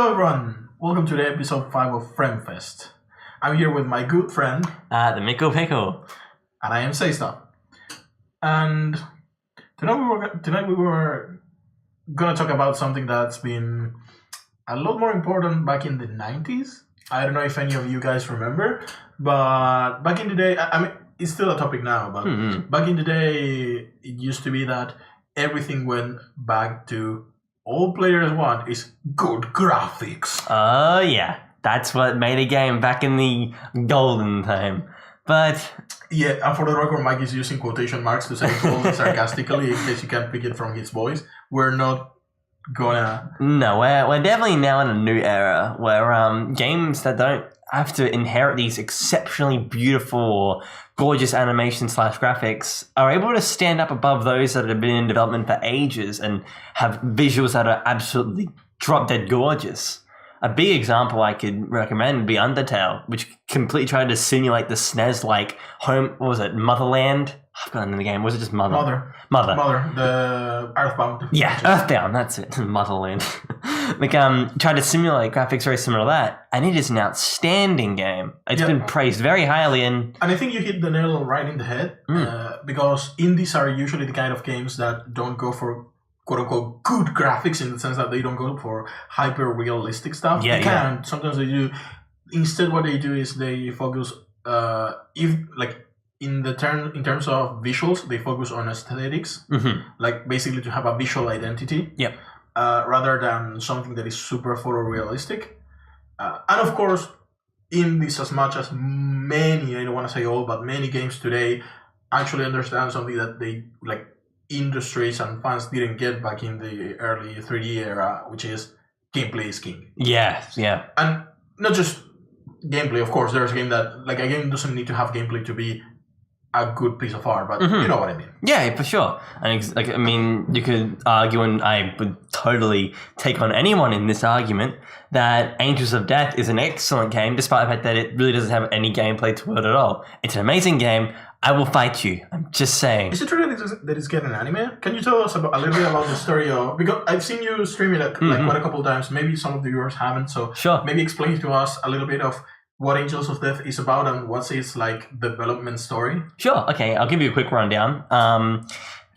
Hello everyone, welcome to the episode 5 of Friendfest. I'm here with my good friend, the Mickle Pickle. and I am Seista. And tonight we were gonna talk about something that's been a lot more important back in the 90s. I don't know if any of you guys remember, but back in the day, I mean, it's still a topic now, but back in the day, it used to be that everything went back to all players want is good graphics. Oh, yeah. That's what made a game back in the golden time. But... yeah, and for the record, Mike is using quotation marks to say gold sarcastically in case you can't pick it from his voice. We're not gonna... no, we're definitely now in a new era where games that don't have to inherit these exceptionally beautiful, gorgeous animation/graphics are able to stand up above those that have been in development for ages and have visuals that are absolutely drop-dead gorgeous. A big example I could recommend would be Undertale, which completely tried to simulate the SNES-like home, what was it, Motherland? I've forgotten the game. Was it just Mother, the Earthbound. Yeah, Earthbound, that's it. Motherland. Tried to simulate graphics very similar to that, and it is an outstanding game. It's been praised very highly, and I think you hit the nail right in the head, because indies are usually the kind of games that don't go for quote-unquote good graphics in the sense that they don't go for hyper-realistic stuff. They can. Sometimes they do. Instead, what they do is they focus, in terms of visuals, they focus on aesthetics, like basically to have a visual identity, rather than something that is super photorealistic. And of course, indies, as much as many, I don't want to say all, but many games today actually understand something that they like. Industries and fans didn't get back in the early 3D era, which is gameplay is king. Yeah. And not just gameplay, of course. There's a game that, like, a game doesn't need to have gameplay to be a good piece of art, but you know what I mean. Yeah, for sure. And you could argue, and I would totally take on anyone in this argument, that Angels of Death is an excellent game, despite the fact that it really doesn't have any gameplay to it at all. It's an amazing game. I will fight you. I'm just saying. Is it true that it's getting an anime? Can you tell us a little bit about the story of... because I've seen you stream it quite a couple of times. Maybe some of the viewers haven't. So maybe explain to us a little bit of what Angels of Death is about and what's its development story. Sure. Okay, I'll give you a quick rundown.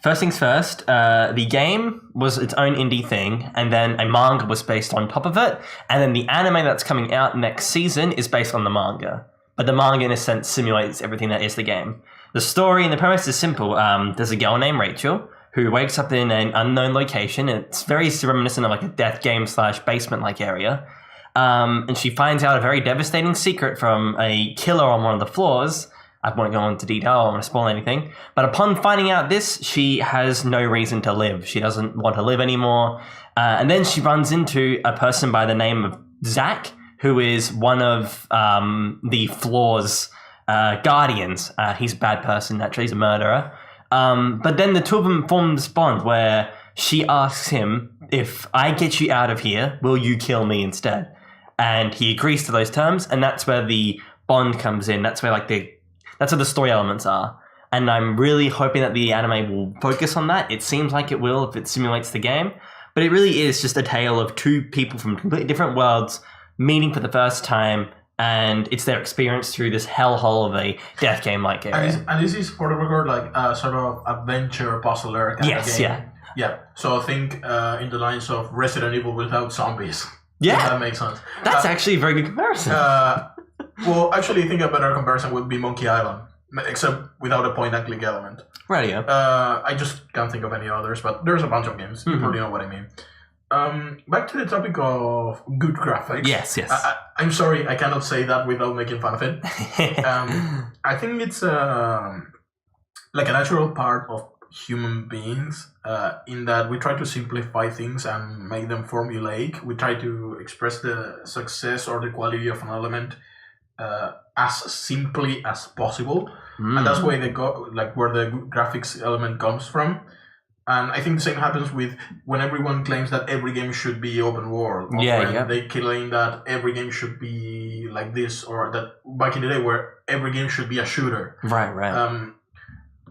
First things first, the game was its own indie thing, and then a manga was based on top of it, and then the anime that's coming out next season is based on the manga. But the manga, in a sense, simulates everything that is the game. The story and the premise is simple. There's a girl named Rachel who wakes up in an unknown location. And it's very reminiscent of a death game / basement-like area. And she finds out a very devastating secret from a killer on one of the floors. I won't go into detail. I don't want to spoil anything. But upon finding out this, she has no reason to live. She doesn't want to live anymore. And then she runs into a person by the name of Zach, who is one of the floor's guardians. He's a bad person, naturally. He's a murderer. But then the two of them form this bond where she asks him, if I get you out of here, will you kill me instead? And he agrees to those terms, and that's where the bond comes in. That's where that's where the story elements are. And I'm really hoping that the anime will focus on that. It seems like it will if it simulates the game. But it really is just a tale of two people from completely different worlds meeting for the first time, and it's their experience through this hellhole of a death game-like area. And this is, for the record, a sort of adventure puzzler kind of game. Yeah. So I think in the lines of Resident Evil without zombies. Yeah. If that makes sense. That's actually a very good comparison. Well, actually, I think a better comparison would be Monkey Island, except without a point-and-click element. Radio. I just can't think of any others, but there's a bunch of games. You probably know what I mean. Back to the topic of good graphics. Yes. I'm sorry, I cannot say that without making fun of it. I think it's a natural part of human beings, in that we try to simplify things and make them formulaic. We try to express the success or the quality of an element as simply as possible, and that's where where the graphics element comes from. And I think the same happens with when everyone claims that every game should be open world. Or they claim that every game should be like this, or that back in the day where every game should be a shooter. Right.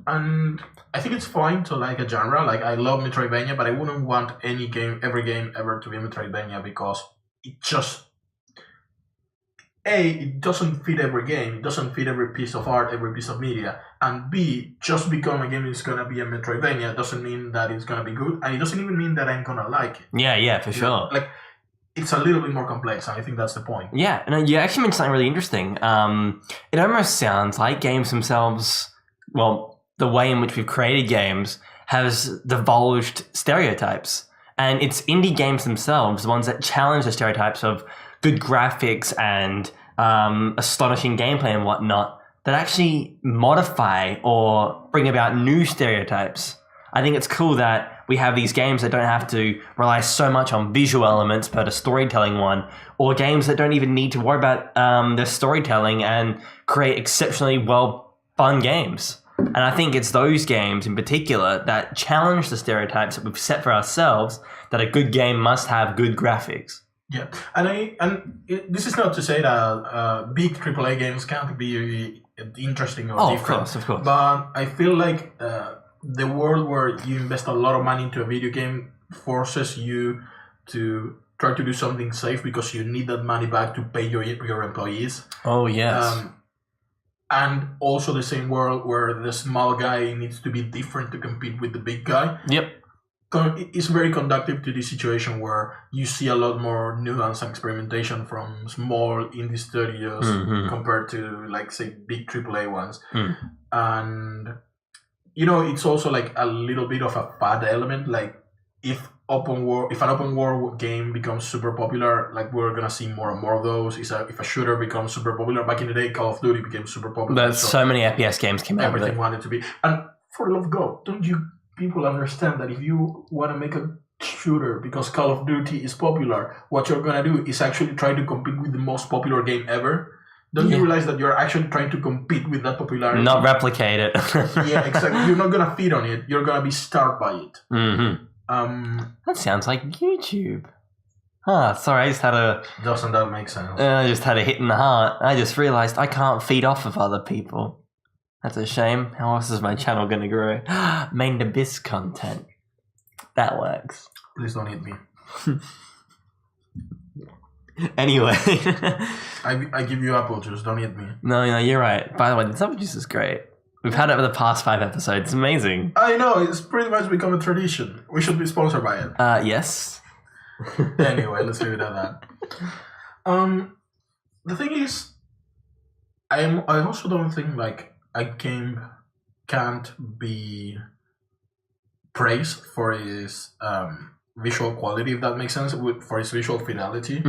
And I think it's fine to like a genre. Like, I love Metroidvania, but I wouldn't want every game ever to be Metroidvania, because it just it doesn't fit every game, it doesn't fit every piece of art, every piece of media, and B, just because a game is gonna be a Metroidvania doesn't mean that it's gonna be good, and it doesn't even mean that I'm gonna like it. Yeah, for sure. Like, it's a little bit more complex, and I think that's the point. Yeah, and you actually mentioned something really interesting. It almost sounds like games themselves, well, the way in which we've created games has divulged stereotypes. And it's indie games themselves, the ones that challenge the stereotypes of good graphics and astonishing gameplay and whatnot, that actually modify or bring about new stereotypes. I think it's cool that we have these games that don't have to rely so much on visual elements per the storytelling one, or games that don't even need to worry about their storytelling and create exceptionally well fun games. And I think it's those games in particular that challenge the stereotypes that we've set for ourselves, that a good game must have good graphics. Yeah, this is not to say that big AAA games can't be interesting or different. Of course. But I feel like the world where you invest a lot of money into a video game forces you to try to do something safe because you need that money back to pay your employees. Oh, yes. And also the same world where the small guy needs to be different to compete with the big guy. Yep. It's very conducive to this situation where you see a lot more nuance and experimentation from small indie studios compared to, like, say, big AAA ones. And, it's also like a little bit of a fad element. Like, if an open world game becomes super popular, like, we're gonna see more and more of those. If a shooter becomes super popular, back in the day, Call of Duty became super popular. But so many FPS games came out. Everything wanted to be. And for the love of God, don't you people understand that if you want to make a shooter because Call of Duty is popular, what you're gonna do is actually try to compete with the most popular game ever? Don't you realize that you're actually trying to compete with that popularity? Not replicate it. Yeah, exactly. You're not gonna feed on it. You're gonna be starved by it. That sounds like YouTube. Sorry, I just had a... Doesn't that make sense? I just had a hit in the heart. I just realised I can't feed off of other people. That's a shame. How else is my channel going to grow? Main abyss content. That works. Please don't eat me. Anyway. I give you apple juice. Don't eat me. No, you're right. By the way, this apple juice is great. We've had it for the past 5 episodes. It's amazing. I know. It's pretty much become a tradition. We should be sponsored by it. Yes. Anyway, let's leave it at that. The thing is, I also don't think, like, a game can't be praised for its visual quality, if that makes sense, for its visual fidelity.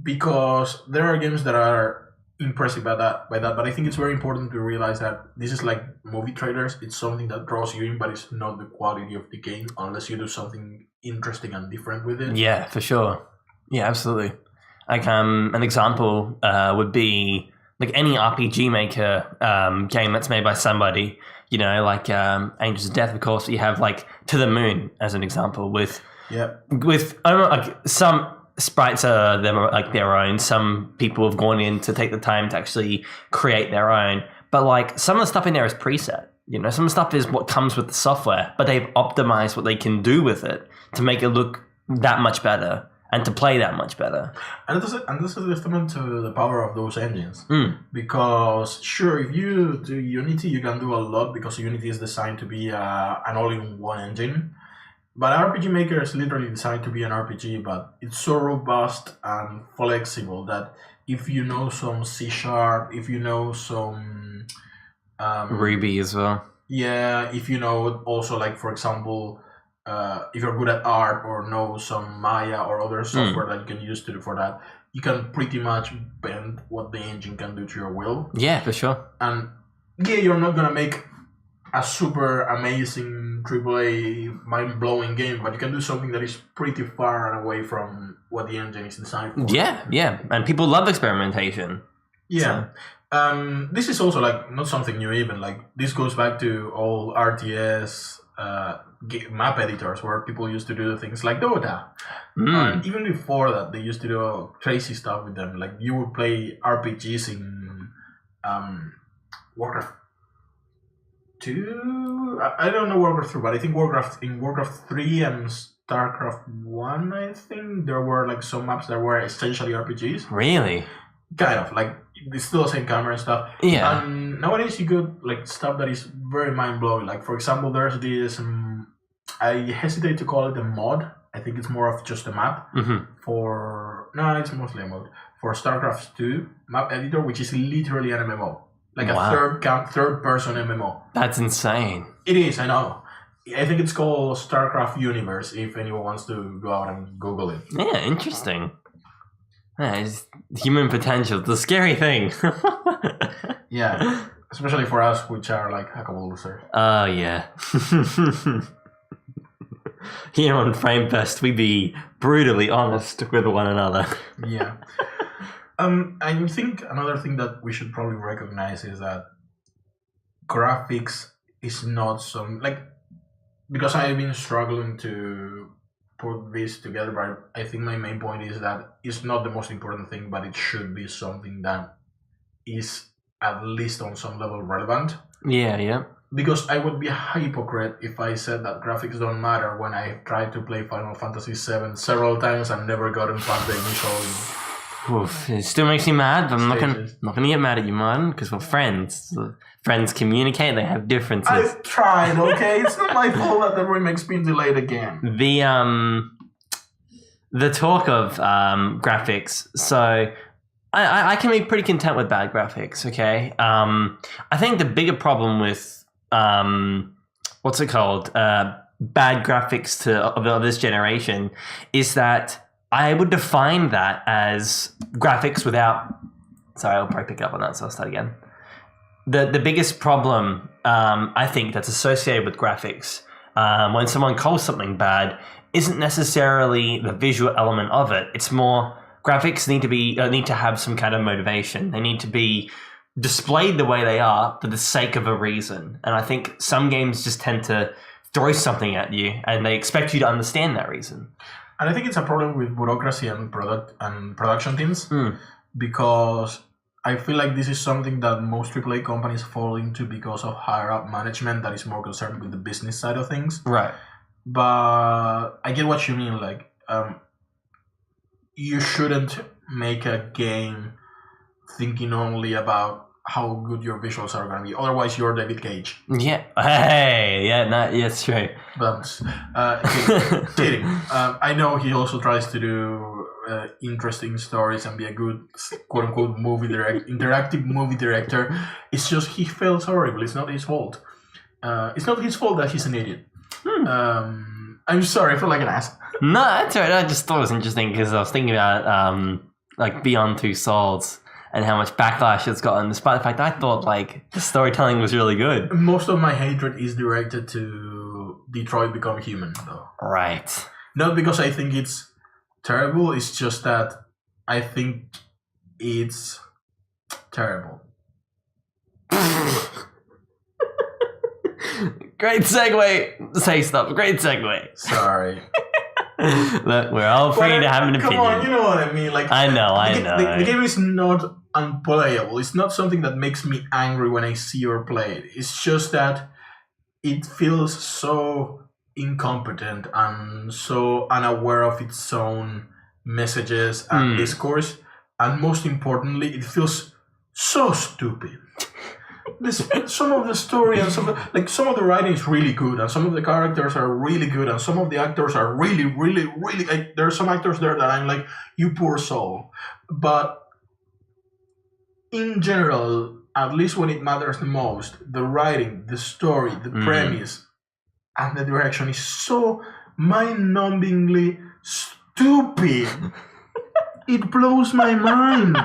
Because there are games that are impressive by that, but I think it's very important to realize that this is like movie trailers. It's something that draws you in, but it's not the quality of the game unless you do something interesting and different with it. Yeah, for sure. Yeah, absolutely. Like an example would be like any RPG Maker game that's made by somebody, like Angels of Death, of course. You have like To the Moon as an example with I don't know, like some sprites are their own. Some people have gone in to take the time to actually create their own. But like some of the stuff in there is preset. Some of the stuff is what comes with the software, but they've optimized what they can do with it to make it look that much better and to play that much better. And this is a testament to the power of those engines. Because sure, if you do Unity, you can do a lot because Unity is designed to be an all-in-one engine. But RPG Maker is literally designed to be an RPG, but it's so robust and flexible that if you know some C#, if you know some... Ruby as well. Yeah, if you know also, like, for example... if you're good at art or know some Maya or other software that you can use for that, you can pretty much bend what the engine can do to your will. Yeah, for sure. And yeah, you're not gonna make a super amazing AAA mind-blowing game, but you can do something that is pretty far and away from what the engine is designed for. Yeah, and people love experimentation. Yeah. So. This is also like not something new even. Like this goes back to all RTS map editors where people used to do things like Dota. And even before that, they used to do crazy stuff with them. Like you would play RPGs in Warcraft 2. I don't know Warcraft 3, but I think Warcraft 3 and StarCraft 1, I think, there were like some maps that were essentially RPGs. Really? Kind of, like, it's still the same camera and stuff. Yeah. And nowadays you get like stuff that is very mind-blowing. Like, for example, there's this, I hesitate to call it a mod. I think it's more of just a map it's mostly a mod. For StarCraft 2 map editor, which is literally an MMO. Like a third-person MMO. That's insane. It is, I know. I think it's called StarCraft Universe, if anyone wants to go out and Google it. Yeah, interesting. Yeah, it's human potential, the scary thing. Yeah, especially for us, which are like hackable losers. Oh, yeah. Here on FrameFest, we be brutally honest with one another. Yeah. I think another thing that we should probably recognize is that graphics is not some, like, because I've been struggling to put this together, but I think my main point is that it's not the most important thing, but it should be something that is at least on some level relevant. Yeah. Because I would be a hypocrite if I said that graphics don't matter when I've tried to play Final Fantasy VII several times and never gotten past the initial... Oof, it still makes me mad, but I'm not gonna get mad at you, Martin, because we're friends. Friends communicate, they have differences. I've tried, okay? It's not my fault that the remake's been delayed again. The talk of graphics, so I can be pretty content with bad graphics, okay? I think the bigger problem with what's it called? Bad graphics of this generation is that I would define that as graphics without... Sorry, I'll probably pick up on that, so I'll start again. The biggest problem, I think, that's associated with graphics when someone calls something bad isn't necessarily the visual element of it. It's more graphics need to have some kind of motivation. They need to be displayed the way they are for the sake of a reason. And I think some games just tend to throw something at you and they expect you to understand that reason. And I think it's a problem with bureaucracy and production teams because I feel like this is something that most AAA companies fall into because of higher up management that is more concerned with the business side of things. Right. But I get what you mean. Like, you shouldn't make a game thinking only about how good your visuals are going to be. Otherwise, you're David Cage. Yeah. Hey. Yeah. No. Yeah. It's true. But kidding. I know he also tries to do interesting stories and be a good quote unquote interactive movie director. It's just he fails horribly. It's not his fault. It's not his fault that he's an idiot. I'm sorry, I feel like an ass. No, that's right. I just thought it was interesting because I was thinking about like Beyond Two Souls and how much backlash it's gotten, despite the fact that I thought like the storytelling was really good. Most of my hatred is directed to Detroit Become Human, though. Right. Not because I think it's terrible, it's just that I think it's terrible. Great segue. Say stuff. Great segue. Sorry. Look, we're all free to have an opinion. Come on, you know what I mean. Like, I know. The game is not unplayable. It's not something that makes me angry when I see or play it. It's just that it feels so incompetent and so unaware of its own messages and discourse. And most importantly, it feels so stupid. Some of the story and some of the writing is really good, and some of the characters are really good, and some of the actors are really, really, really. Like, there are some actors there that I'm like, you poor soul. But in general, at least when it matters the most, the writing, the story, the premise, and the direction is so mind-numbingly stupid. It blows my mind.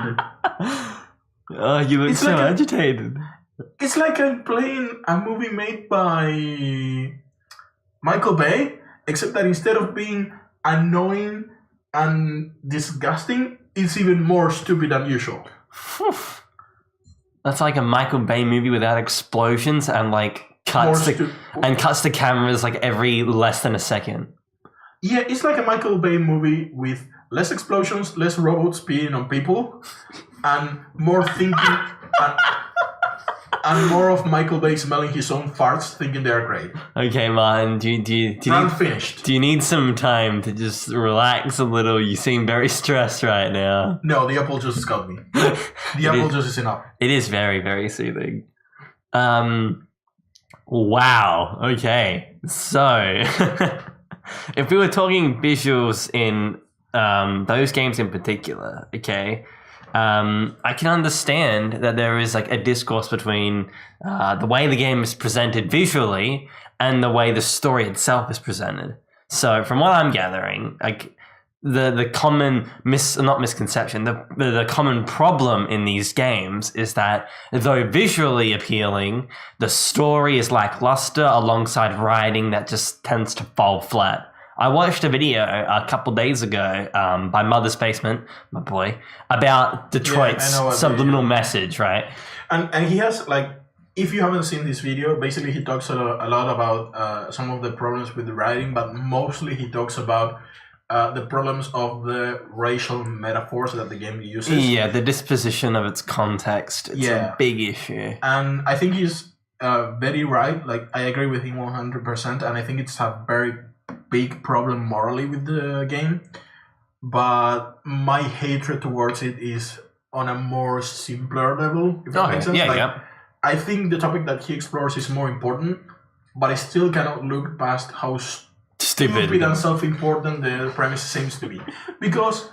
Oh, you look so agitated. It's like I'm playing a movie made by Michael Bay, except that instead of being annoying and disgusting, it's even more stupid than usual. That's like a Michael Bay movie without explosions and like cuts to cameras like every less than a second. Yeah, it's like a Michael Bay movie with less explosions, less robots peeing on people, and more thinking. and more of Michael Bay smelling his own farts, thinking they're great. Okay, Martin, I'm finished. Do you need some time to just relax a little? You seem very stressed right now. No, the apple juice has got me. The apple juice is enough. It is very, very soothing. Wow. Okay. So, if we were talking visuals in those games in particular, okay, I can understand that there is like a discourse between the way the game is presented visually and the way the story itself is presented. So, from what I'm gathering, like the common misconception, the common problem in these games is that though visually appealing, the story is lackluster alongside writing that just tends to fall flat. I watched a video a couple days ago by Mother's Basement, my boy, about Detroit's subliminal message, right? And he has, like, if you haven't seen this video, basically he talks a lot about some of the problems with the writing, but mostly he talks about the problems of the racial metaphors that the game uses. Yeah, the disposition of its context. It's a big issue. And I think he's very right. Like, I agree with him 100%, and I think it's a very big problem morally with the game. But my hatred towards it is on a more simpler level, if that makes sense. I think the topic that he explores is more important, but I still cannot look past how stupid and self-important the premise seems to be. Because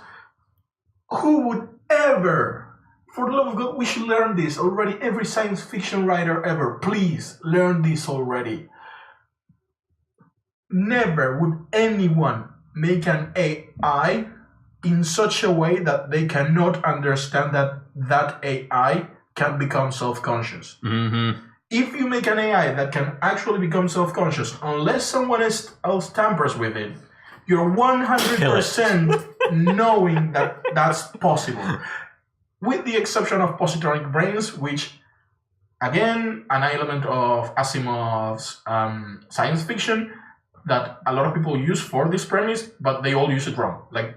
who would ever, for the love of God, we should learn this already. Every science fiction writer ever, please learn this already. Never would anyone make an AI in such a way that they cannot understand that AI can become self-conscious. Mm-hmm. If you make an AI that can actually become self-conscious, unless someone else tampers with it, you're 100% knowing that that's possible. With the exception of positronic brains, which, again, an element of Asimov's science fiction that a lot of people use for this premise, but they all use it wrong. Like,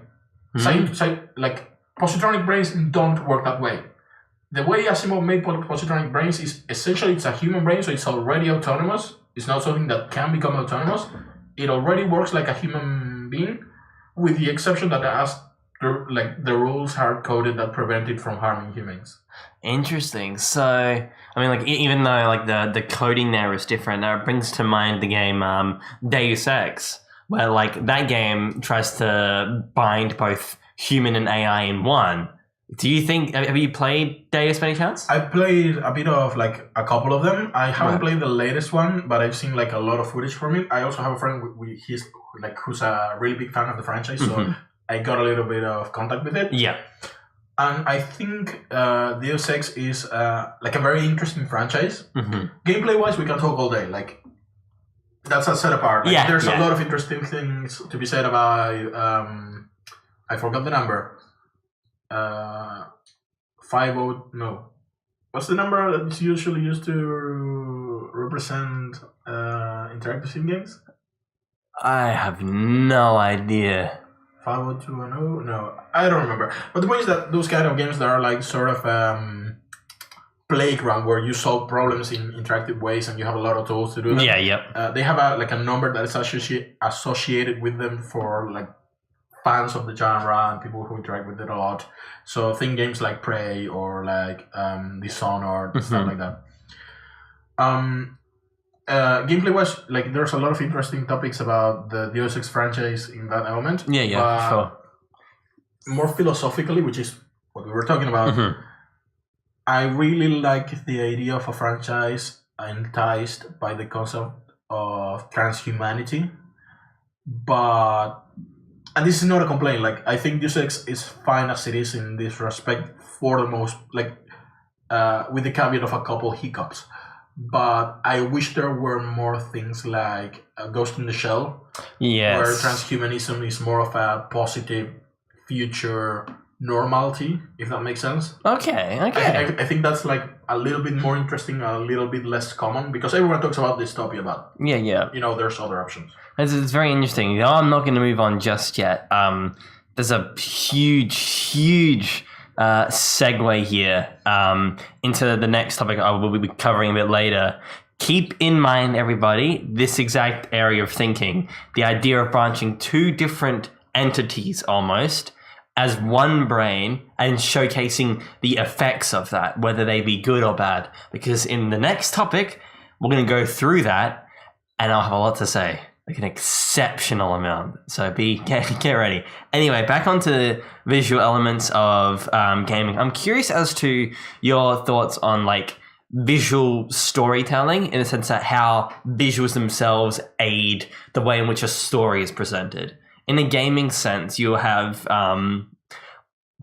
positronic brains don't work that way. The way Asimov made positronic brains is essentially it's a human brain, so it's already autonomous. It's not something that can become autonomous. It already works like a human being, with the exception that the rules hard coded that prevent it from harming humans. Interesting. So, I mean, like, even though like the coding there is different, it brings to mind the game Deus Ex, where like that game tries to bind both human and AI in one. Do you think, have you played Deus by any chance? I played a bit of, like, a couple of them. I haven't played the latest one, but I've seen, like, a lot of footage from it. I also have a friend who's a really big fan of the franchise, so I got a little bit of contact with it. Yeah. And I think Deus Ex is, like, a very interesting franchise. Gameplay-wise, we can talk all day. Like, that's a set apart. Like, there's a lot of interesting things to be said about, I forgot the number. 50, what's the number that's usually used to represent interactive sim games? I have no idea. 50210? No, I don't remember. But the point is that those kind of games that are like sort of playground where you solve problems in interactive ways and you have a lot of tools to do that. They have a number that is associated with them for like fans of the genre and people who interact with it a lot. So think games like Prey or like Dishonored, stuff like that. Gameplay wise, like there's a lot of interesting topics about the Deus Ex franchise in that element. Sure. More philosophically, which is what we were talking about, I really like the idea of a franchise enticed by the concept of transhumanity, and this is not a complaint. Like, I think Deus Ex is fine as it is in this respect for the most, like, with the caveat of a couple hiccups. But I wish there were more things like Ghost in the Shell, where transhumanism is more of a positive future normality, if that makes sense. Okay. I think that's like a little bit more interesting, a little bit less common, because everyone talks about dystopia, but there's other options. It's very interesting. Though I'm not going to move on just yet. There's a huge segue here into the next topic I will be covering a bit later. Keep in mind, everybody, this exact area of thinking, the idea of branching two different entities almost as one brain and showcasing the effects of that, whether they be good or bad. Because in the next topic, we're going to go through that and I'll have a lot to say, like an exceptional amount. So get ready. Anyway, back onto the visual elements of gaming. I'm curious as to your thoughts on like visual storytelling in the sense that how visuals themselves aid the way in which a story is presented. In a gaming sense, you'll have Final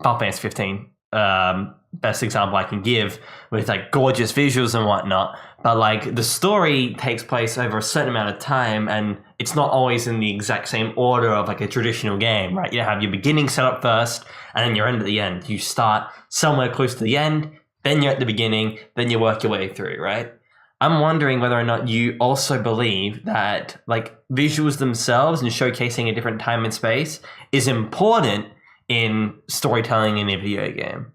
Fantasy 15, best example I can give, with like gorgeous visuals and whatnot. But like the story takes place over a certain amount of time, and it's not always in the exact same order of like a traditional game, right? You have your beginning set up first, and then your end at the end. You start somewhere close to the end, then you're at the beginning, then you work your way through, right? I'm wondering whether or not you also believe that like visuals themselves and showcasing a different time and space is important in storytelling in a video game.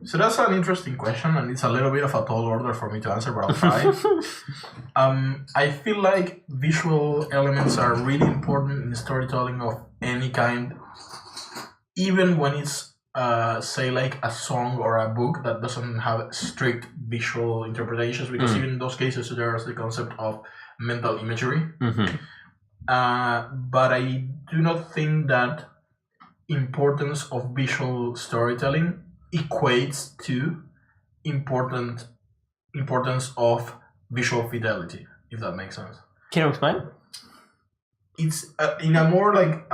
So that's an interesting question, and it's a little bit of a tall order for me to answer, but I'll try. I feel like visual elements are really important in storytelling of any kind, even when it's say like a song or a book that doesn't have strict visual interpretations, because even in those cases there's the concept of mental imagery. But I do not think that importance of visual storytelling equates to importance of visual fidelity, if that makes sense. Can you explain? It's in a more like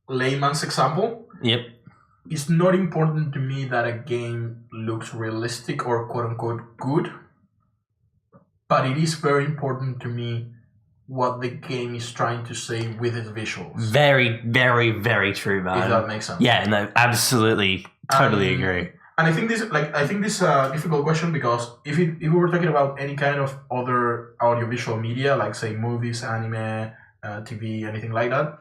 layman's example. Yep. It's not important to me that a game looks realistic or quote unquote good, but it is very important to me what the game is trying to say with its visuals. Very, very, very true, man. If that makes sense. Yeah, no, absolutely, totally agree. And I think this is a difficult question, because if we were talking about any kind of other audiovisual media, like say movies, anime, TV, anything like that,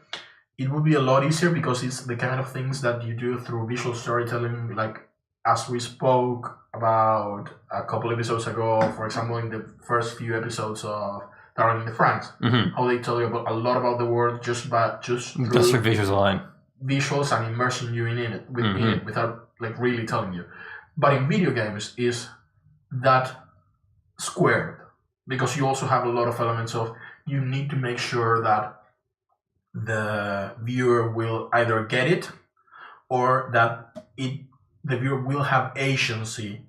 it would be a lot easier, because it's the kind of things that you do through visual storytelling, like as we spoke about a couple episodes ago, for example, in the first few episodes of Darling in the Franxx, how they tell you about a lot about the world just through visuals alone. Visuals and immersing you in it without like really telling you. But in video games is that squared, because you also have a lot of elements of you need to make sure that the viewer will either get it or that the viewer will have agency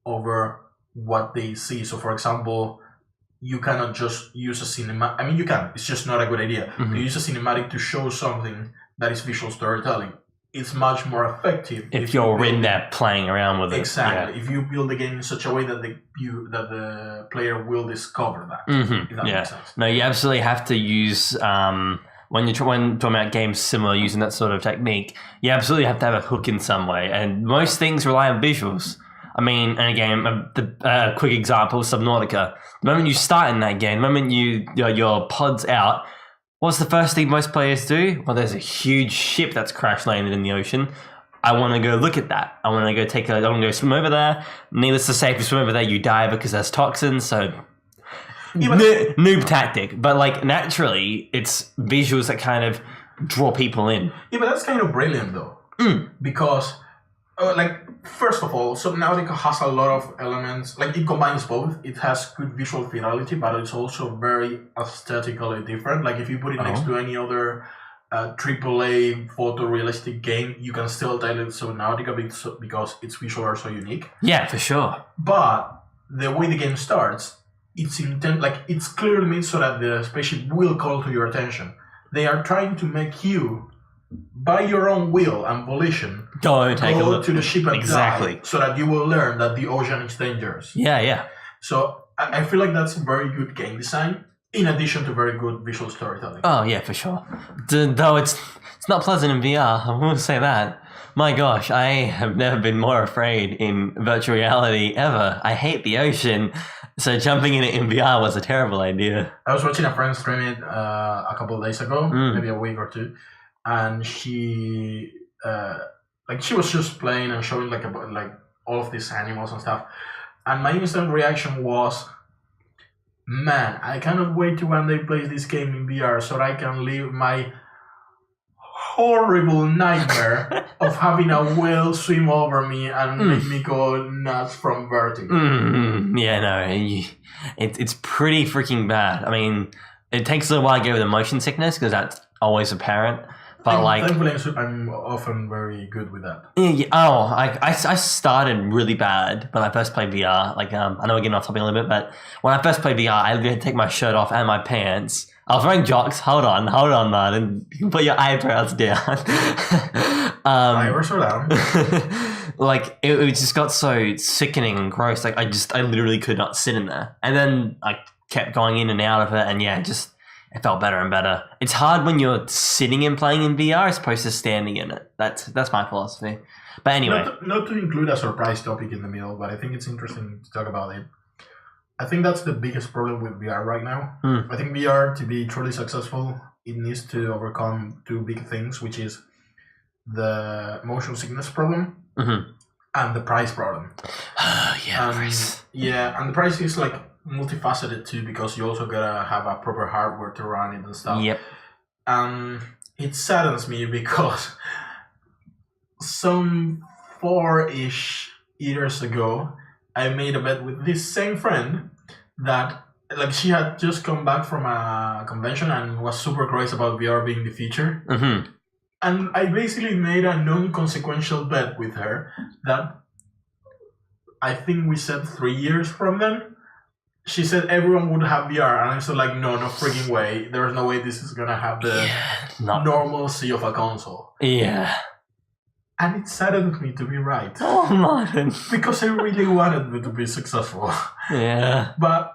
over what they see. So for example, you cannot just use a cinema. I mean, you can. It's just not a good idea to use a cinematic to show something that is visual storytelling. It's much more effective if you're in there playing around with it. Exactly. Yeah. If you build the game in such a way that the player will discover that. If that makes sense. No, you absolutely have to use when talking about games similar, using that sort of technique, you absolutely have to have a hook in some way. And most things rely on visuals. I mean, and again, a quick example, Subnautica. The moment you start in that game, the moment your pod's out, what's the first thing most players do? Well, there's a huge ship that's crash landed in the ocean. I want to go look at that. I want to go swim over there. Needless to say, if you swim over there, you die because there's toxins. So noob tactic. But like naturally, it's visuals that kind of draw people in. Yeah, but that's kind of brilliant though. Because first of all, Subnautica has a lot of elements, like it combines both. It has good visual fidelity, but it's also very aesthetically different. Like if you put it next to any other AAA photorealistic game, you can still tell it's Subnautica because its visuals are so unique. Yeah, for sure. But the way the game starts, it's clearly made so that the spaceship will call to your attention. They are trying to make you, by your own will and volition, go to the ship and die, so that you will learn that the ocean is dangerous. Yeah. So I feel like that's very good game design, in addition to very good visual storytelling. Oh yeah, for sure. Though it's not pleasant in VR, I will say that. My gosh, I have never been more afraid in virtual reality ever. I hate the ocean, so jumping in it in VR was a terrible idea. I was watching a friend stream it a couple of days ago, maybe a week or two, and she like she was just playing and showing like all of these animals and stuff, and my instant reaction was, man, I cannot wait to one day play this game in VR so that I can live my horrible nightmare of having a whale swim over me and make me go nuts from vertigo. Yeah, no, it's pretty freaking bad. I mean, it takes a little while to get over the motion sickness because that's always apparent. But thankfully, I'm often very good with that. Yeah. Oh, I started really bad when I first played VR. Like, I know we're getting off topic a little bit, but when I first played VR, I had to take my shirt off and my pants. I was wearing jocks. Hold on, man, and you can put your eyebrows down. Eyebrows are down. Like it just got so sickening and gross. Like I literally could not sit in there, and then I kept going in and out of it, and yeah, it felt better and better. It's hard when you're sitting and playing in VR as opposed to standing in it. That's my philosophy. But anyway, not to include a surprise topic in the middle, but I think it's interesting to talk about it. I think that's the biggest problem with VR right now. I think VR, to be truly successful, it needs to overcome two big things, which is the motion sickness problem and the price problem. Price. Yeah, and the price is like multifaceted too, because you also gotta have a proper hardware to run it and stuff. Yep. It saddens me because some 4-ish years ago, I made a bet with this same friend that like she had just come back from a convention and was super crazy about VR being the future. And I basically made a non-consequential bet with her that I think we said 3 years from then, she said everyone would have VR, and I said like, no freaking way. There's no way this is gonna have the normalcy of a console. Yeah. And it saddened me to be right. Oh, Martin. Because I really wanted it to be successful. Yeah. But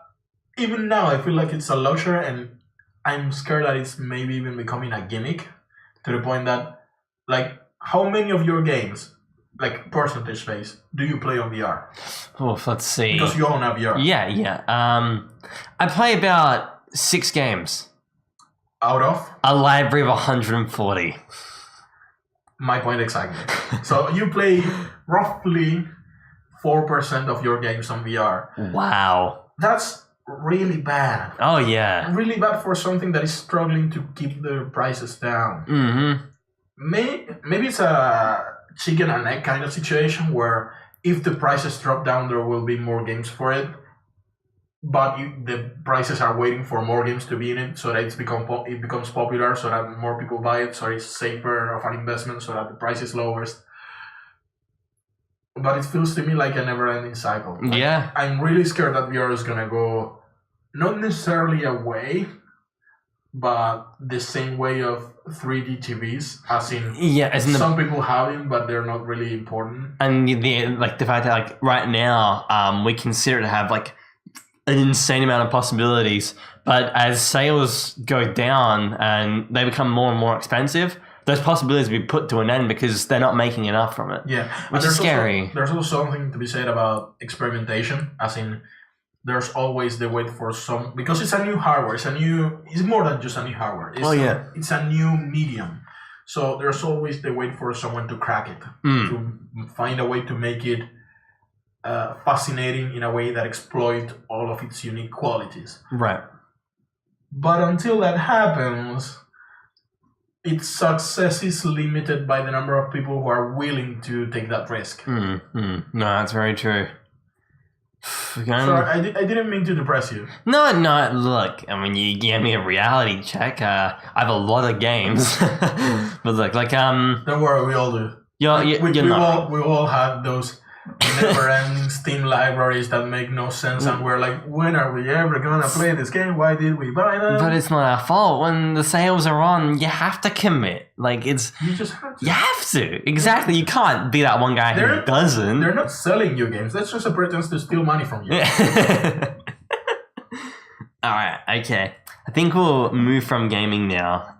even now, I feel like it's a luxury, and I'm scared that it's maybe even becoming a gimmick, to the point that, like, how many of your games, like percentage base, do you play on VR? Oh, let's see. Because you own a VR. Yeah. I play about 6 games. Out of? A library of 140. My point exactly. So you play roughly 4% of your games on VR. Wow. That's really bad. Oh, yeah. Really bad for something that is struggling to keep the prices down. Maybe it's a chicken and egg kind of situation where if the prices drop down, there will be more games for it. But the prices are waiting for more games to be in it, so that it becomes popular, so that more people buy it, so it's safer of an investment, so that the price is lowest. But it feels to me like a never-ending cycle. Like, yeah. I'm really scared that VR is gonna go not necessarily away, but the same way of 3D TVs, as in some people have them, but they're not really important. And the fact that like right now, we consider it to have like an insane amount of possibilities, but as sales go down and they become more and more expensive, those possibilities will be put to an end because they're not making enough from it. Yeah, which is scary. There's also something to be said about experimentation, as in there's always the wait for some, because it's a new hardware. It's more than just a new hardware. It's a new medium. So there's always the wait for someone to crack it, to find a way to make it fascinating in a way that exploit all of its unique qualities. Right. But until that happens, its success is limited by the number of people who are willing to take that risk. No, that's very true. Sorry, I didn't mean to depress you. No, look, I mean, you gave me a reality check. I have a lot of games. But look, don't worry, we all do. We all have those never-ending Steam libraries that make no sense, and we're like, when are we ever gonna play this game? Why did we buy them? But it's not our fault. When the sales are on, you have to commit. You just have to. You have to. Exactly. You can't be that one guy who doesn't. They're not selling you games. That's just a pretense to steal money from you. Alright, okay. I think we'll move from gaming now.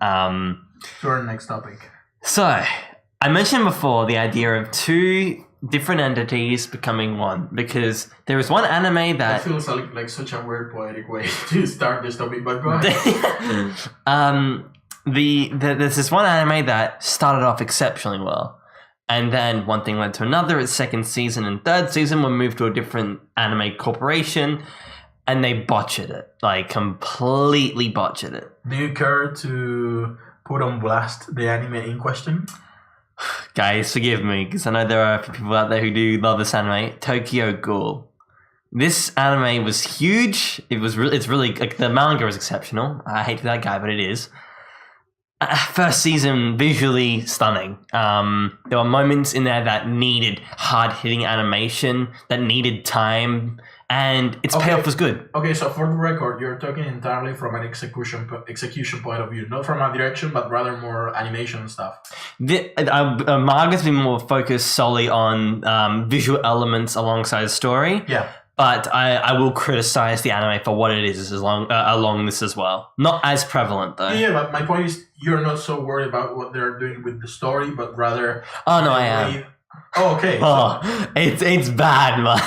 To our next topic. So, I mentioned before the idea of 2 different entities becoming one, because there is one anime that feels like such a weird poetic way to start this topic, but go ahead. There's this one anime that started off exceptionally well, And then one thing led to another. Its second season and third season were moved to a different anime corporation, and they botched it. Like, completely botched it. Do you care to put on blast the anime in question? Guys, forgive me, because I know there are people out there who do love this anime. Tokyo Ghoul. This anime was huge. It's really, like, the manga is exceptional. I hate to be that guy, but it is. First season, visually stunning. There were moments in there that needed hard-hitting animation, that needed time, and its payoff was good. Okay, so for the record, you're talking entirely from an execution point of view, not from a direction, but rather more animation stuff. The manga's been more focused solely on visual elements alongside the story. Yeah. But I will criticize the anime for what it is along this as well. Not as prevalent, though. Yeah, but my point is you're not so worried about what they're doing with the story, but rather... Oh, no, I am. Oh, okay. Oh, it's bad, man.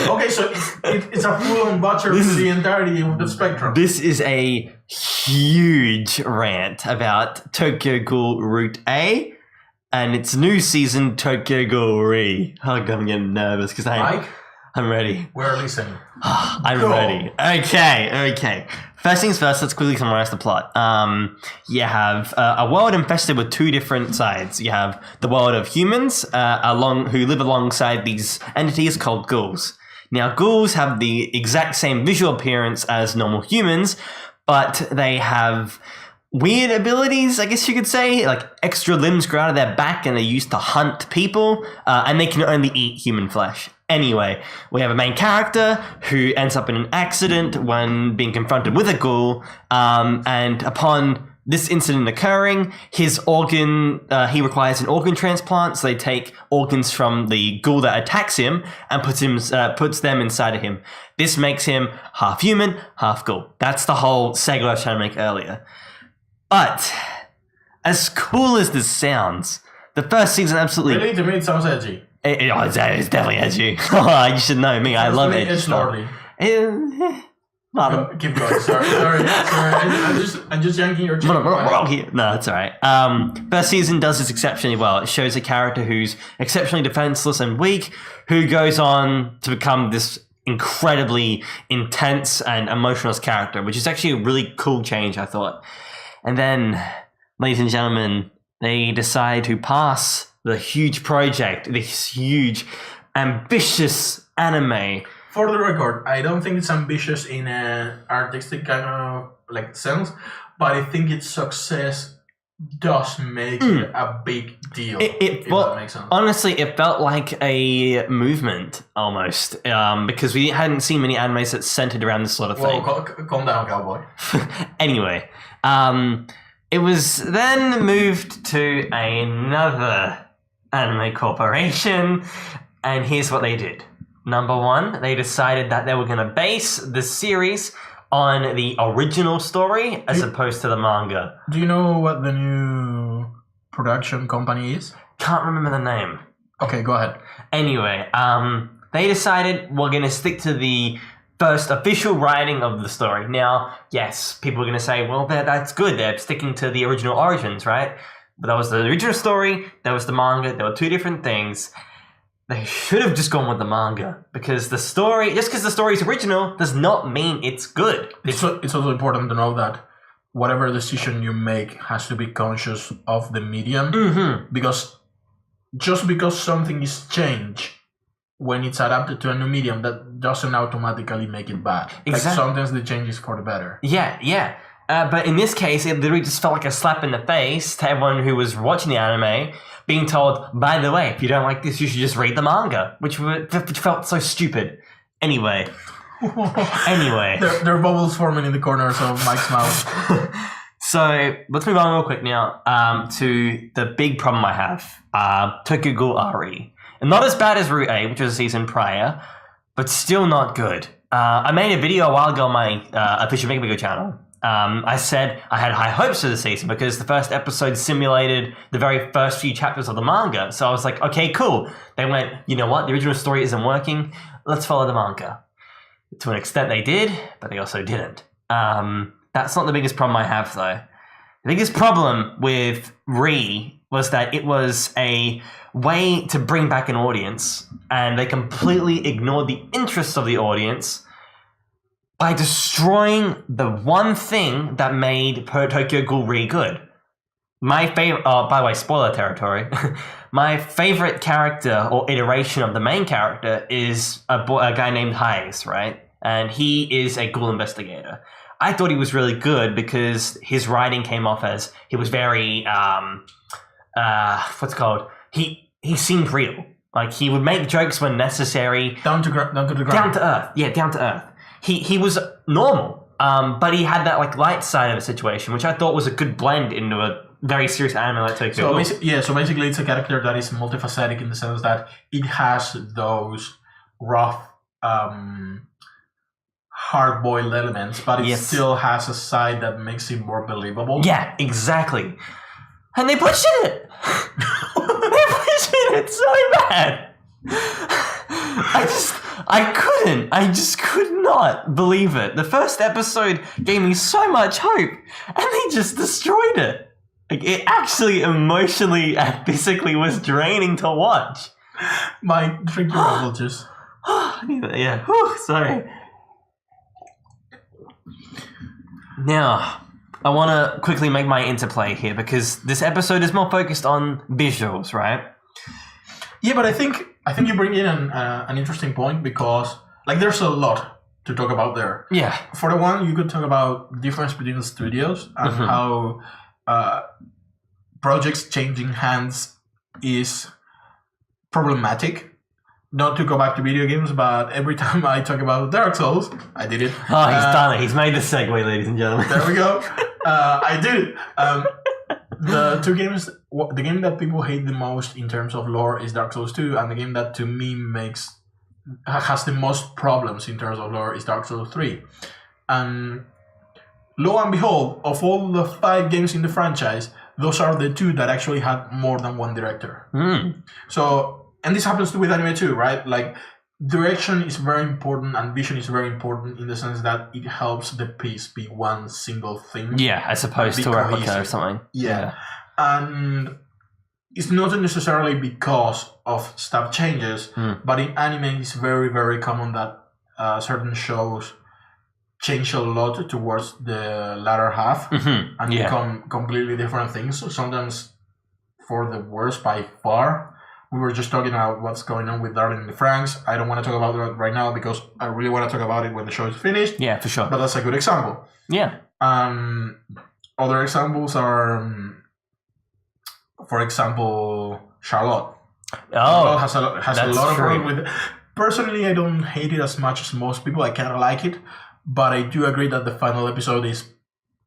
Okay, so it's a full-on butcher to the entirety of the spectrum. This is a huge rant about Tokyo Ghoul Route A and its new season, Tokyo Ghoul Re. Oh, God, I'm getting nervous because I'm ready. We're listening. I'm ready. Okay. First things first, let's quickly summarize the plot. You have a world infested with two different sides. You have the world of humans who live alongside these entities called ghouls. Now, ghouls have the exact same visual appearance as normal humans, but they have weird abilities, I guess you could say. Like, extra limbs grow out of their back and they're used to hunt people, and they can only eat human flesh. Anyway, we have a main character who ends up in an accident when being confronted with a ghoul, and upon this incident occurring, he requires an organ transplant, so they take organs from the ghoul that attacks him and puts them inside of him. This makes him half human, half ghoul. That's the whole segue I was trying to make earlier. But, as cool as this sounds, the first season absolutely... Really? To me, it sounds edgy. It's definitely edgy. You should know me. I love it. It's lordly. Keep going. Sorry. I'm just yanking your chain. No, that's all right. First season does this exceptionally well. It shows a character who's exceptionally defenseless and weak, who goes on to become this incredibly intense and emotionless character, which is actually a really cool change, I thought. And then, ladies and gentlemen, they decide to pass the huge project, this huge, ambitious anime. For the record, I don't think it's ambitious in an artistic kind of sense, but I think its success does make it a big deal. If that makes sense. Honestly, it felt like a movement almost, because we hadn't seen many animes that centered around this sort of thing. Well, calm down, cowboy. Anyway, it was then moved to another anime corporation, and here's what they did. Number one, they decided that they were going to base the series on the original story as opposed to the manga. Do you know what the new production company is? Can't remember the name. Okay, go ahead. Anyway, they decided we're going to stick to the first official writing of the story. Now, yes, people are going to say, well, that's good. They're sticking to the original origins, right? But that was the original story. That was the manga. There were two different things. They should have just gone with the manga, because the story, just because the story is original, does not mean it's good. It's also important to know that whatever decision you make has to be conscious of the medium, because just because something is changed when it's adapted to a new medium, that doesn't automatically make it bad. Exactly. Like, sometimes the change is for the better. Yeah. But in this case, it literally just felt like a slap in the face to everyone who was watching the anime, being told, by the way, if you don't like this, you should just read the manga, which felt so stupid. Anyway. There are bubbles forming in the corners of Mike's mouth. So, let's move on real quick now to the big problem I have. Tokyo Ghoul Re. And not as bad as Route A, which was a season prior, but still not good. I made a video a while ago on my official Megabigo channel. I said I had high hopes for the season because the first episode simulated the very first few chapters of the manga. So I was like, okay, cool. They went, you know what? The original story isn't working. Let's follow the manga. To an extent they did, but they also didn't. That's not the biggest problem I have, though. The biggest problem with was that it was a way to bring back an audience, and they completely ignored the interests of the audience by destroying the one thing that made Tokyo Ghoul really good. My favorite, by the way, spoiler territory. My favorite character or iteration of the main character is a guy named Hayes, right? And he is a ghoul investigator. I thought he was really good because his writing came off as he was very he seemed real. Like, he would make jokes when necessary. Down to the ground. Down to earth. Yeah, down to earth. He was normal, but he had that like light side of a situation, which I thought was a good blend into a very serious anime like Tokyo Ghoul. So basically it's a character that is multifaceted in the sense that it has those rough, hard-boiled elements, but it still has a side that makes it more believable. Yeah, exactly. And they pushed it. They pushed it so bad. I just could not believe it. The first episode gave me so much hope, and they just destroyed it. Like, it actually emotionally and physically was draining to watch. My drink level just... yeah. Whew, sorry. Now, I want to quickly make my interplay here because this episode is more focused on visuals, right? Yeah, but I think you bring in an interesting point because like there's a lot to talk about there. Yeah. For the one, you could talk about the difference between the studios and how projects changing hands is problematic. Not to go back to video games, but every time I talk about Dark Souls, I did it. Oh, he's done it. He's made the segue, ladies and gentlemen. There we go. I did it. The two games, the game that people hate the most in terms of lore is Dark Souls 2, and the game that to me has the most problems in terms of lore is Dark Souls 3. And lo and behold, of all the 5 games in the franchise, those are the 2 that actually had more than one director. So... And this happens with anime too, right? Like, direction is very important and vision is very important in the sense that it helps the piece be one single thing. Yeah, as opposed to a replica or something. Yeah. And it's not necessarily because of stuff changes, but in anime it's very, very common that certain shows change a lot towards the latter half and become completely different things. So sometimes for the worst by far. We were just talking about what's going on with Darling in the Franxx. I don't want to talk about that right now because I really want to talk about it when the show is finished. Yeah, for sure. But that's a good example. Yeah. Other examples are, for example, Charlotte. Oh, Charlotte has a lot of problems with it. Personally, I don't hate it as much as most people. I kind of like it. But I do agree that the final episode is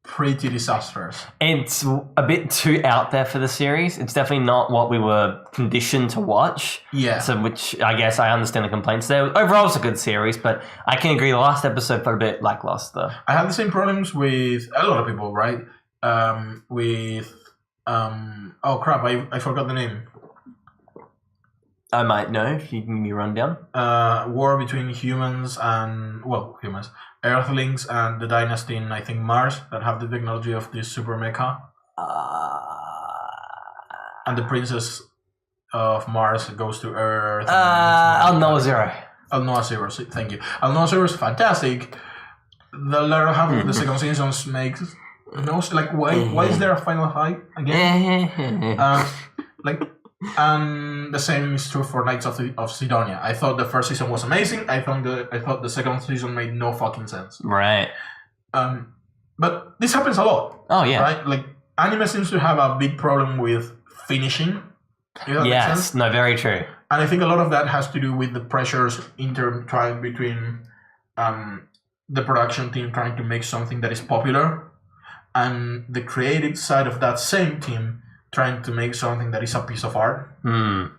pretty disastrous. It's a bit too out there for the series. It's definitely not what we were conditioned to watch. Yeah. So, which I guess I understand the complaints there. Overall, it's a good series, but I can agree the last episode felt a bit lackluster. I had the same problems with a lot of people, right? Oh crap! I forgot the name. I might know if you can give me a rundown. War between humans, Earthlings and the dynasty in, I think, Mars that have the technology of this super mecha. And the princess of Mars goes to Earth. Al Noah Zero. Al Noah Zero, thank you. Al Noah Zero is fantastic. The latter half of the second season makes no like why is there a final fight again? And the same is true for Knights of Sidonia. I thought the first season was amazing. I thought the second season made no fucking sense. Right. But this happens a lot. Oh yeah. Right? Like, anime seems to have a big problem with finishing. Yes. No, very true. And I think a lot of that has to do with the pressures intertwined between the production team trying to make something that is popular and the creative side of that same team trying to make something that is a piece of art. And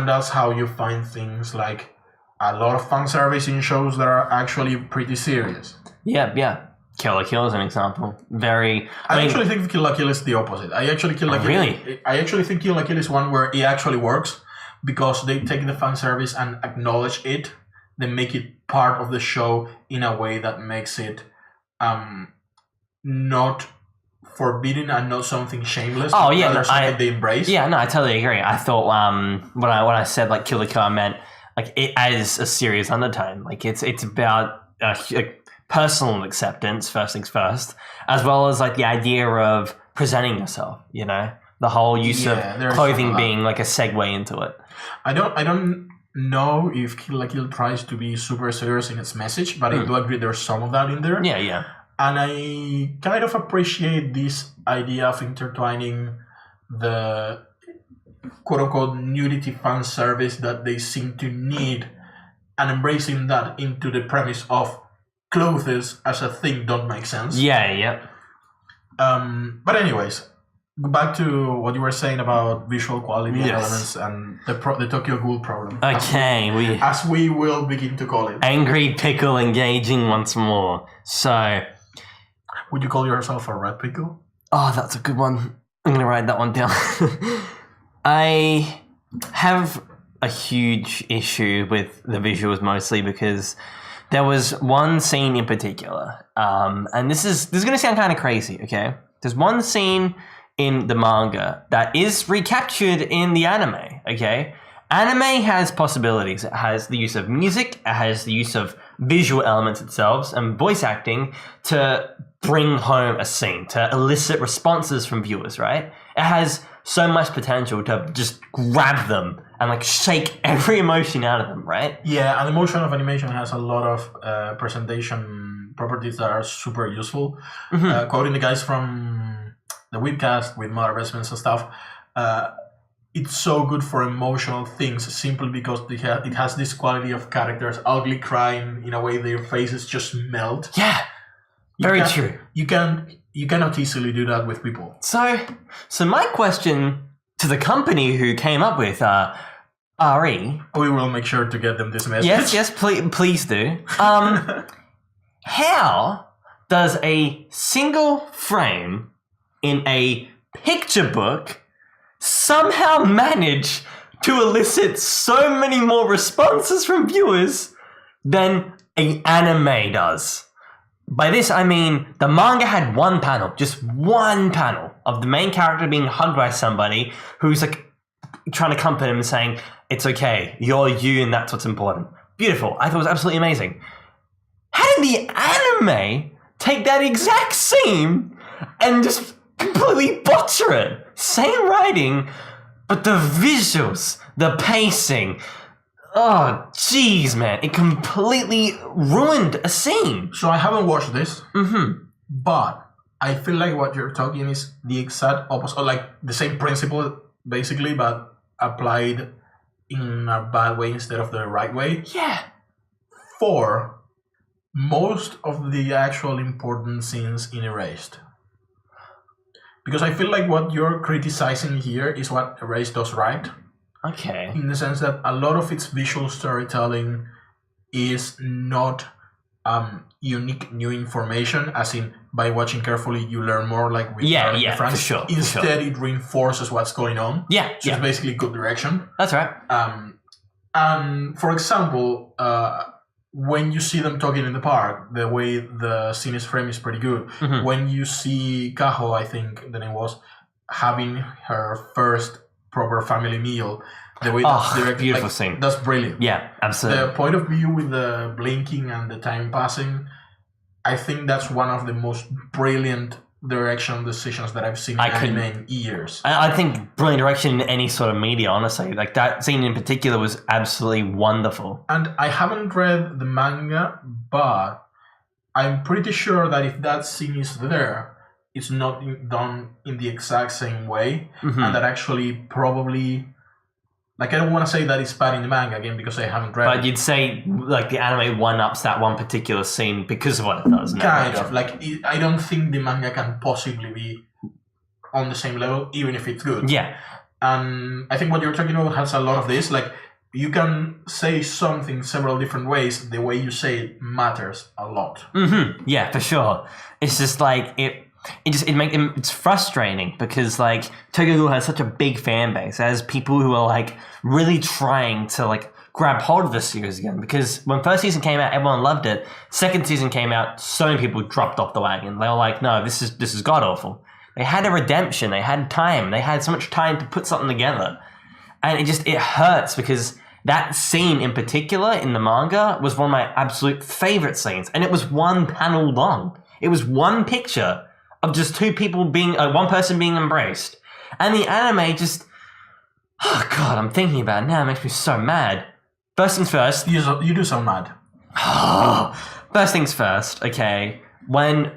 that's how you find things like a lot of fan service in shows that are actually pretty serious. Yeah. Kill la Kill is an example. I actually think Kill la Kill is the opposite. I actually think Kill la Kill is one where it actually works because they take the fan service and acknowledge it. They make it part of the show in a way that makes it not forbidden and not something shameless. Oh yeah, no, something they embrace. Yeah, no, I totally agree. I thought when I said like Kill the Kill, I meant like it as a serious undertone. Like it's about personal acceptance, first things first, as well as like the idea of presenting yourself. You know, the whole use of clothing being like a segue into it. I don't know if Kill la Kill tries to be super serious in its message, but I do agree there's some of that in there. Yeah. And I kind of appreciate this idea of intertwining the quote-unquote nudity fan service that they seem to need and embracing that into the premise of clothes as a thing don't make sense. Yeah. But anyways, back to what you were saying about visual quality elements and the Tokyo Ghoul problem. Okay, as we will begin to call it. Angry Pickle engaging once more. So... Would you call yourself a red pickle? Oh, that's a good one. I'm going to write that one down. I have a huge issue with the visuals mostly because there was one scene in particular, and this is going to sound kind of crazy, okay? There's one scene in the manga that is recaptured in the anime, okay? Anime has possibilities. It has the use of music, it has the use of visual elements itself and voice acting to bring home a scene, to elicit responses from viewers, right? It has so much potential to just grab them and like shake every emotion out of them, right? Yeah, and the motion of animation has a lot of presentation properties that are super useful. Quoting the guys from the webcast with Mother Investments and stuff, it's so good for emotional things simply because it has this quality of characters ugly crying in a way their faces just melt. Yeah, very true. You cannot easily do that with people. So my question to the company who came up with RE. We will make sure to get them this message. Yes, please do. How does a single frame in a picture book somehow manage to elicit so many more responses from viewers than an anime does? By this, I mean the manga had one panel, just one panel of the main character being hugged by somebody who's like trying to comfort him and saying, it's okay, you're you and that's what's important. Beautiful. I thought it was absolutely amazing. How did the anime take that exact scene and just completely butcher it? Same writing, but the visuals, the pacing, oh, jeez, man. It completely ruined a scene. So I haven't watched this, but I feel like what you're talking is the exact opposite, or like the same principle, basically, but applied in a bad way instead of the right way. Yeah. For most of the actual important scenes in Erased. Because I feel like what you're criticizing here is what Erased does right. Okay. In the sense that a lot of its visual storytelling is not unique new information, as in by watching carefully you learn more, like with for sure. Instead, it reinforces what's going on. Yeah, so it's basically good direction. That's right. And for example, when you see them talking in the park, the way the scene is framed is pretty good. When you see Kaho, I think the name was, having her first proper family meal, the way that's directed, beautiful scene. That's brilliant. Yeah, absolutely. The point of view with the blinking and the time passing, I think that's one of the most brilliant direction decisions that I've seen in anime in years. I think brilliant direction in any sort of media, honestly. Like that scene in particular was absolutely wonderful. And I haven't read the manga, but I'm pretty sure that if that scene is there, it's not done in the exact same way, and that actually probably, like, I don't want to say that it's bad in the manga again because I haven't read it. But you'd say like the anime one-ups that one particular scene because of what it does. Kind of. Like, I don't think the manga can possibly be on the same level, even if it's good. Yeah. And I think what you're talking about has a lot of this. Like, you can say something several different ways. The way you say it matters a lot. Yeah, for sure. It's just like it's frustrating because like Tokyo Ghoul has such a big fan base. As people who are like really trying to like grab hold of the series again. Because when first season came out, everyone loved it. Second season came out, so many people dropped off the wagon. They were like, "No, this is god awful." They had a redemption. They had time. They had so much time to put something together. And it hurts because that scene in particular in the manga was one of my absolute favorite scenes. And it was one panel long. It was one picture of just two people one person being embraced. And the anime just, oh God, I'm thinking about it now. It makes me so mad. First things first. You do sound mad. First things first, okay. When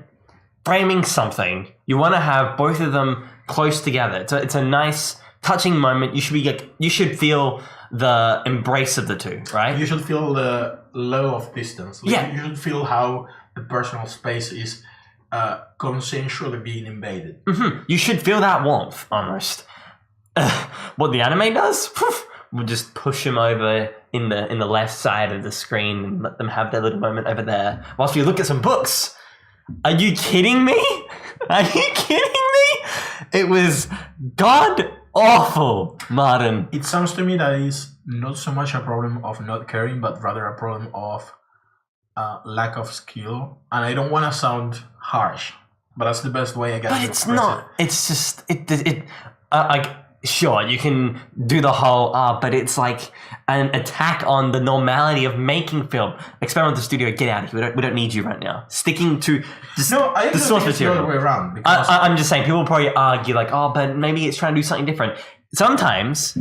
framing something, you want to have both of them close together. It's a nice, touching moment. You should feel the embrace of the two, right? You should feel the low of distance. You should feel how the personal space is consensually being invaded. Mm-hmm. You should feel that warmth, almost. What the anime does, we'll just push them over in the left side of the screen and let them have their little moment over there. Whilst we look at some books. Are you kidding me? Are you kidding me? It was god awful, Martin. It sounds to me that is not so much a problem of not caring, but rather a problem of lack of skill. And I don't want to sound harsh, but that's the best way I guess. But it's not. It's just like. Sure, you can do the whole, but it's like an attack on the normality of making film. Experimental studio, get out of here. We don't need you right now. Sticking to the source material. The other way around. Because I'm just saying, people will probably argue like, but maybe it's trying to do something different. Sometimes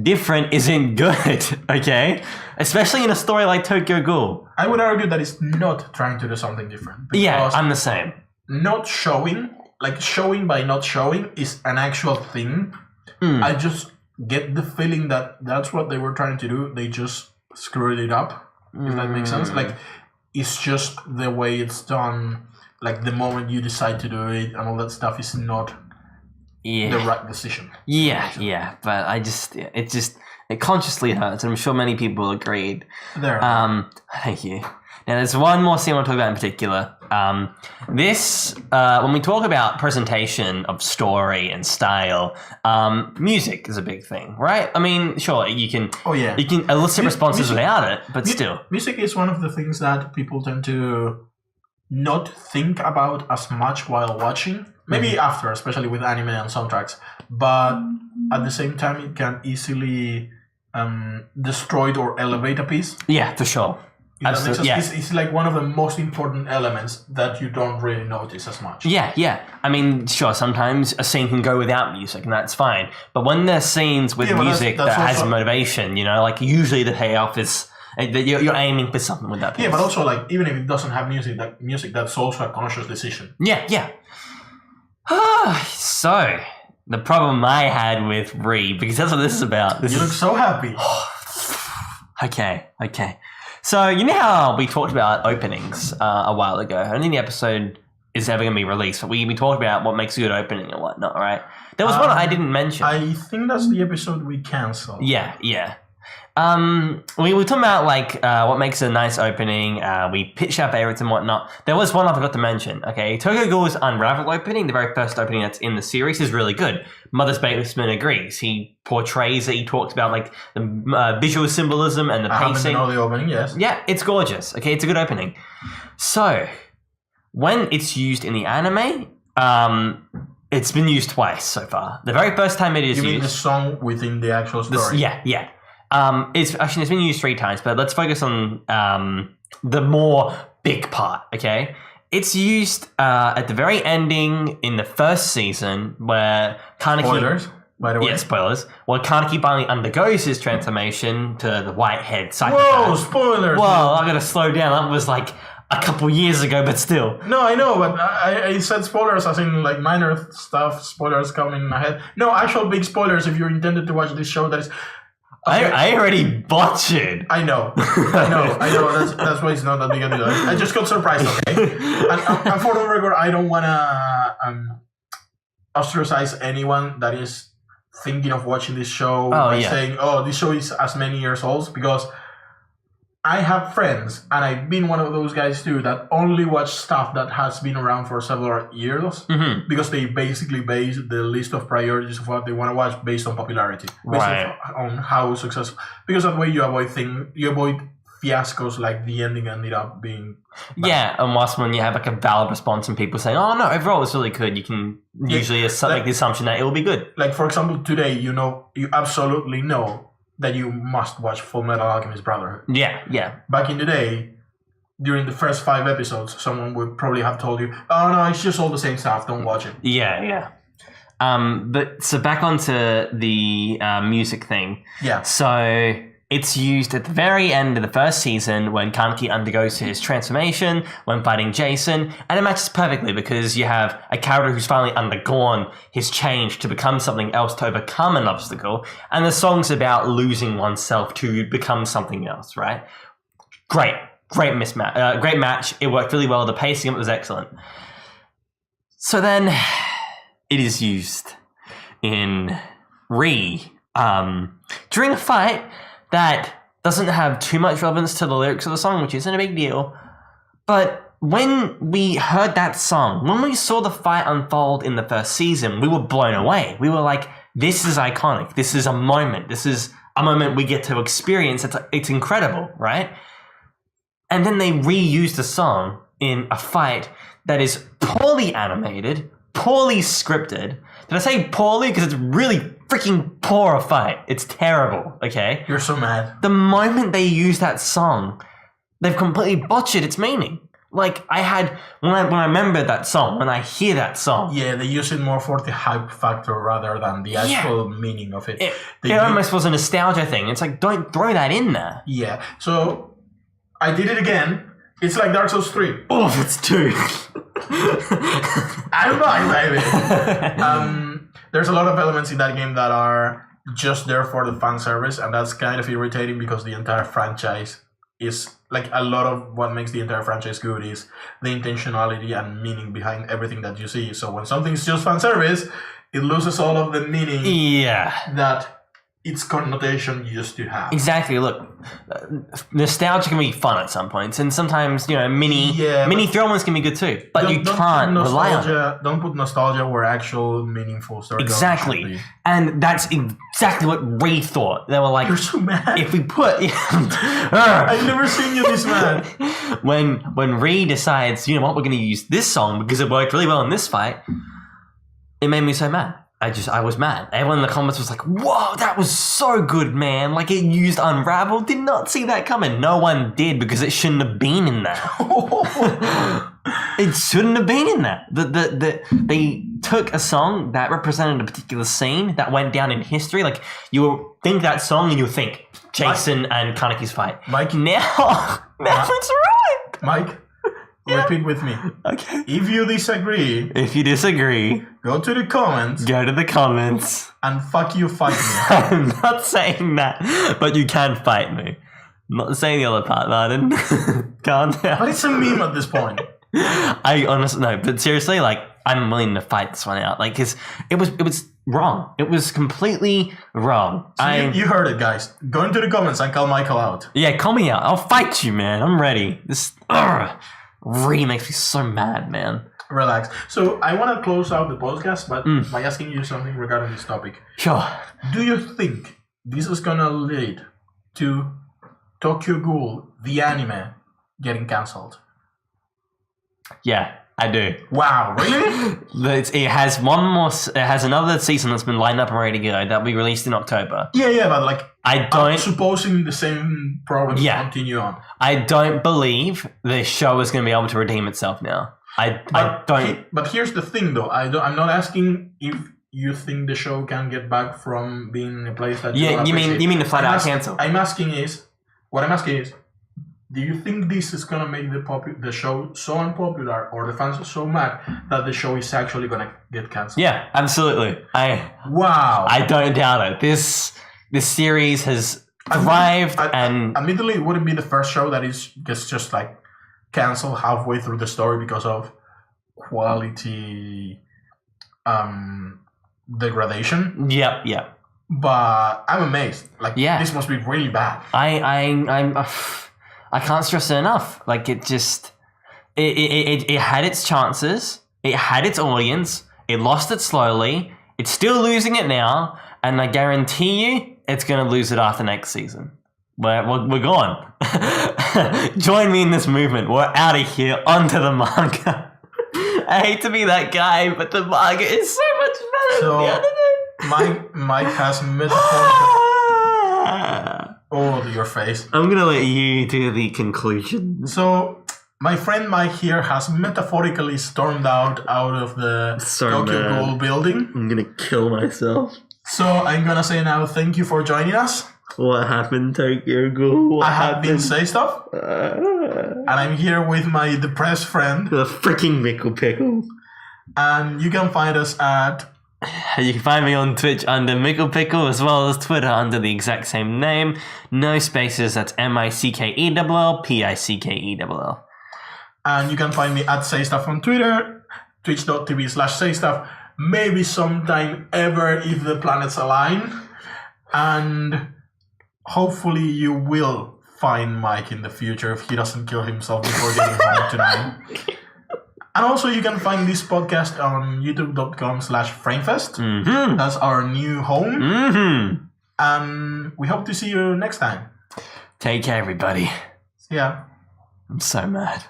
different isn't good, okay? Especially in a story like Tokyo Ghoul. I would argue that it's not trying to do something different. Yeah, I'm the same. Not showing... Like, showing by not showing is an actual thing. I just get the feeling that that's what they were trying to do. They just screwed it up, if that makes sense. Like, it's just the way it's done. Like, the moment you decide to do it and all that stuff is not the right decision. Yeah. But it consciously hurts. I'm sure many people agreed. Thank you. Now, there's one more scene I want to talk about in particular. When we talk about presentation of story and style, music is a big thing, right? I mean, sure, you can elicit responses without it, but still. Music is one of the things that people tend to not think about as much while watching. Maybe after, especially with anime and soundtracks. But at the same time, it can easily destroy or elevate a piece. Yeah, for sure. Absolutely. It's like one of the most important elements that you don't really notice as much. Yeah. I mean, sure, sometimes a scene can go without music, and that's fine. But when there's scenes with music that has motivation, like usually the payoff is that you're aiming for something with that piece. Yeah, but also like even if it doesn't have music, that's also a conscious decision. Yeah. So the problem I had with because that's what this is about. You look so happy. Okay. So, you know how we talked about openings a while ago? I don't think the episode is ever going to be released, but we talked about what makes a good opening and whatnot, right? There was one I didn't mention. I think that's the episode we canceled. Yeah. We were talking about what makes a nice opening. We pitched our favorites and whatnot. There was one I forgot to mention. Okay, Tokyo Ghoul's Unravel opening, the very first opening that's in the series, is really good. Mother's Basement agrees. He portrays it. He talks about the visual symbolism and the pacing. I haven't the opening, yes. Yeah, it's gorgeous. Okay, it's a good opening. So when it's used in the anime, it's been used twice so far. The very first time it is used. You mean the song within the actual story? Yeah. It's been used 3 times, but let's focus on the more big part, okay? It's used at the very ending in the first season where Kaneki... Spoilers, by the way. Yeah, spoilers. Where Kaneki finally undergoes his transformation to the white-haired psychopath. Whoa, spoilers! Whoa, I gotta slow down. That was a couple years ago, but still. No, I know, but I said spoilers as in minor stuff, spoilers coming ahead. No, actual big spoilers if you're intended to watch this show that is... Okay. I already butchered. I know. That's why it's not that big a deal. I just got surprised, okay? and for the record, I don't want to ostracize anyone that is thinking of watching this show by saying, this show is as many years old, because I have friends, and I've been one of those guys too, that only watch stuff that has been around for several years, because they basically base the list of priorities of what they want to watch based on popularity, based on how successful. Because that way you avoid fiascos like the ending ended up being bad. Yeah, and whilst when you have like a valid response and people saying, "Oh no, overall it's really good," you can usually make the assumption that it will be good. Like for example, today you absolutely know that you must watch Full Metal Alchemist Brotherhood. Yeah. Back in the day, during the first 5 episodes, someone would probably have told you, "Oh no, it's just all the same stuff. Don't watch it." Yeah. But so back onto the music thing. Yeah. So it's used at the very end of the first season when Kaneki undergoes his transformation, when fighting Jason, and it matches perfectly because you have a character who's finally undergone his change to become something else, to overcome an obstacle, and the song's about losing oneself to become something else, right? Great mismatch, great match. It worked really well. The pacing of it was excellent. So then it is used in during a fight that doesn't have too much relevance to the lyrics of the song, which isn't a big deal. But when we heard that song, when we saw the fight unfold in the first season, we were blown away. We were like, this is iconic. This is a moment. This is a moment we get to experience. It's incredible, right? And then they reused the song in a fight that is poorly animated, poorly scripted. Did I say poorly? Because it's really freaking poor a fight. It's terrible, okay? You're so mad. The moment they use that song, they've completely botched its meaning. Like, when I remember that song, when I hear that song... Yeah, they use it more for the hype factor rather than the actual meaning of it. It almost was a nostalgia thing. It's like, don't throw that in there. Yeah, so I did it again. It's like Dark Souls 3. Oh, it's 2. I'm back, baby. There's a lot of elements in that game that are just there for the fan service, and that's kind of irritating because the entire franchise is like a lot of what makes the entire franchise good is the intentionality and meaning behind everything that you see. So when something's just fan service, it loses all of the meaning that its connotation used to have. Exactly. Look, nostalgia can be fun at some points, and sometimes mini throw-ins can be good too. But you can't rely on it. Don't put nostalgia where actual meaningful story. Exactly, and that's exactly what Ree thought. They were like, "You're so mad." If we put, I've never seen you this mad. When Ree decides, you know what, we're going to use this song because it worked really well in this fight, it made me so mad. I was mad. Everyone in the comments was like, whoa, that was so good, man. Like, it used Unravel. Did not see that coming. No one did because it shouldn't have been in there. It shouldn't have been in there. They took a song that represented a particular scene that went down in history. Like, you will think that song and you'll think Jason and Kaneki's fight. Mike. Now it's ruined. Mike. Repeat with me. Okay. If you disagree, go to the comments. And fuck you, fight me. I'm not saying that, but you can fight me. I'm not saying the other part, Martin. Calm down. But it's a meme at this point. I honestly no, but seriously, like, I'm willing to fight this one out. Like, cause it was wrong. It was completely wrong. So you heard it, guys. Go into the comments and call Michael out. Yeah, call me out. I'll fight you, man. I'm ready. This Ree makes me so mad, man. Relax. So I want to close out the podcast, but by asking you something regarding this topic. Sure. Do you think this is gonna lead to Tokyo Ghoul, the anime, getting cancelled? Yeah, I do. Wow, really? It has one more. It has another season that's been lined up and ready to go that will be released in October. Yeah, but like, I'm supposing the same problems continue on. I don't believe the show is going to be able to redeem itself now. I don't. But here's the thing, though. I'm not asking if you think the show can get back from being a place that you mean the flat out cancel. What I'm asking is, do you think this is gonna make the show so unpopular or the fans so mad that the show is actually gonna get cancelled? Yeah, absolutely. I don't doubt it. This series has thrived, and admittedly, it wouldn't be the first show that gets just like canceled halfway through the story because of quality degradation. Yeah. But I'm amazed. Like, this must be really bad. I can't stress it enough. Like, it just it had its chances. It had its audience. It lost it slowly. It's still losing it now, and I guarantee you, it's going to lose it after next season. we're gone. Join me in this movement. We're out of here. Onto the manga. I hate to be that guy, but the manga is so much better than the anime. Mike has metaphorical. Oh, your face. I'm gonna let you do the conclusion. So, my friend Mike here has metaphorically stormed out of the Tokyo Ghoul building. I'm gonna kill myself. So, I'm gonna say now thank you for joining us. What happened, Tokyo Ghoul? I have been Say Stuff. And I'm here with my depressed friend. The freaking Mickle Pickle. And you can find us at... You can find me on Twitch under Mickle Pickle, as well as Twitter under the exact same name. No spaces, that's MICKELLPICKELL. And you can find me at Say Stuff on Twitter, twitch.tv/SayStuff. Maybe sometime ever if the planets align. And hopefully you will find Mike in the future if he doesn't kill himself before getting home tonight. And also you can find this podcast on youtube.com/framefest. Mm-hmm. That's our new home. Mm-hmm. And we hope to see you next time. Take care, everybody. See ya. I'm so mad.